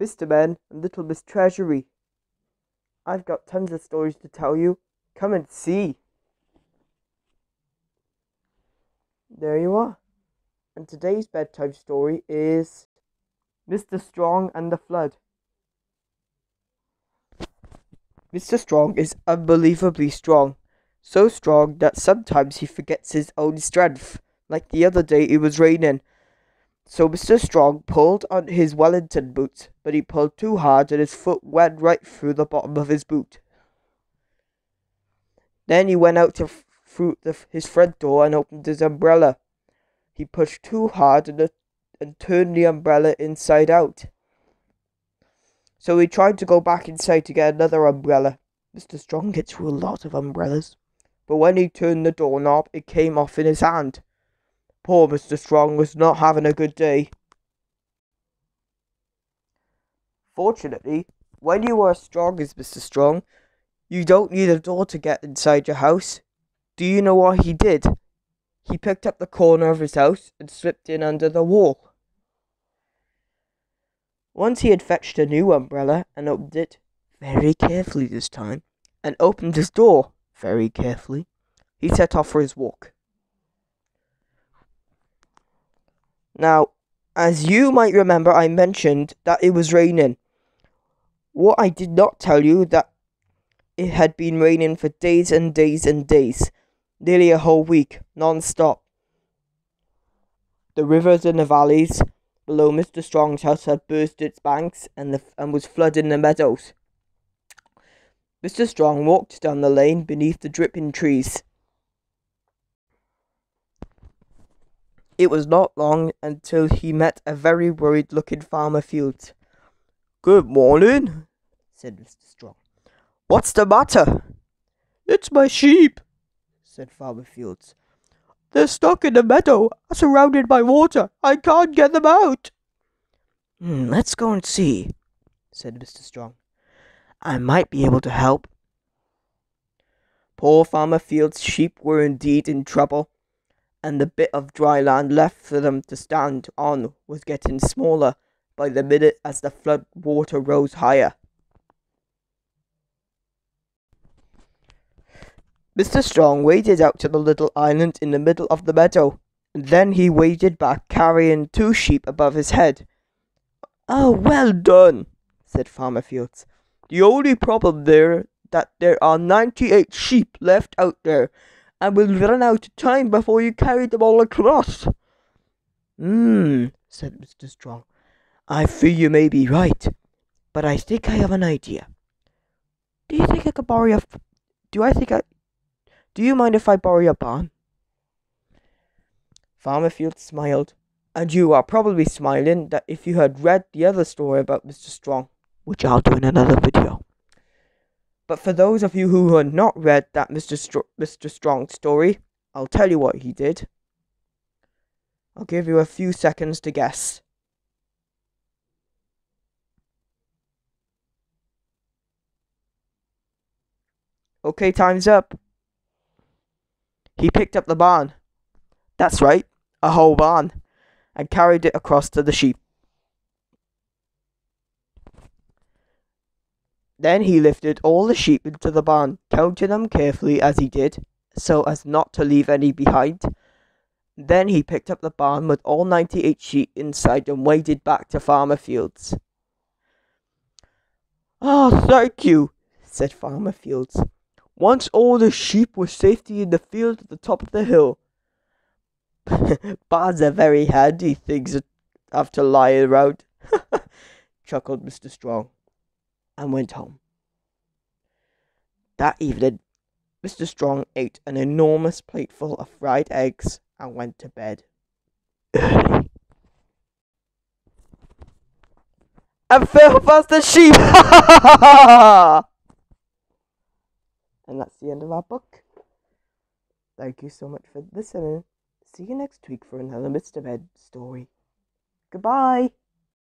Mr. Man and Little Miss Treasury. I've got tons of stories to tell you. Come and see. There you are. And today's bedtime story is Mr. Strong and the Flood. Mr. Strong is unbelievably strong. So strong that sometimes he forgets his own strength. Like the other day it was raining. So Mr. Strong pulled on his Wellington boots, but he pulled too hard and his foot went right through the bottom of his boot. Then he went out through his front door and opened his umbrella. He pushed too hard and turned the umbrella inside out. So he tried to go back inside to get another umbrella. Mr. Strong gets through a lot of umbrellas. But when he turned the doorknob, it came off in his hand. Poor Mr. Strong was not having a good day. Fortunately, when you are as strong as Mr. Strong, you don't need a door to get inside your house. Do you know what he did? He picked up the corner of his house and slipped in under the wall. Once he had fetched a new umbrella and opened it, very carefully this time, and opened his door very carefully, he set off for his walk. Now, as you might remember, I mentioned that it was raining. What I did not tell you that it had been raining for days and days and days, nearly a whole week, non-stop. The rivers and the valleys below Mr. Strong's house had burst its banks and was flooding the meadows. Mr. Strong walked down the lane beneath the dripping trees. It was not long until he met a very worried-looking Farmer Fields. "Good morning," said Mr. Strong. "What's the matter?" "It's my sheep," said Farmer Fields. "They're stuck in the meadow, surrounded by water. I can't get them out." "Let's go and see," said Mr. Strong. "I might be able to help." Poor Farmer Fields' sheep were indeed in trouble, and the bit of dry land left for them to stand on was getting smaller by the minute as the flood water rose higher. Mr. Strong waded out to the little island in the middle of the meadow, and then he waded back carrying 2 sheep above his head. "Oh, well done," said Farmer Fields. "The only problem there that there are 98 sheep left out there, and we'll run out of time before you carry them all across." Said Mr. Strong. "I fear you may be right, but I think I have an idea. Do you think I could borrow your... Do you mind if I borrow your barn?" Farmer Fields smiled, and you are probably smiling that if you had read the other story about Mr. Strong, which I'll do in another video. But for those of you who had not read that Mr. Strong story, I'll tell you what he did. I'll give you a few seconds to guess. Okay, time's up. He picked up the barn. That's right, a whole barn, and carried it across to the sheep. Then he lifted all the sheep into the barn, counting them carefully as he did, so as not to leave any behind. Then he picked up the barn with all 98 sheep inside and waded back to Farmer Fields. "Ah, thank you," said Farmer Fields. "Once all the sheep were safely in the field at the top of the hill." "Barns are very handy things after lying around," chuckled Mr. Strong, and went home. That evening, Mr. Strong ate an enormous plateful of fried eggs and went to bed early. And fell past the sheep! And that's the end of our book. Thank you so much for listening. See you next week for another Mr. Bed story. Goodbye!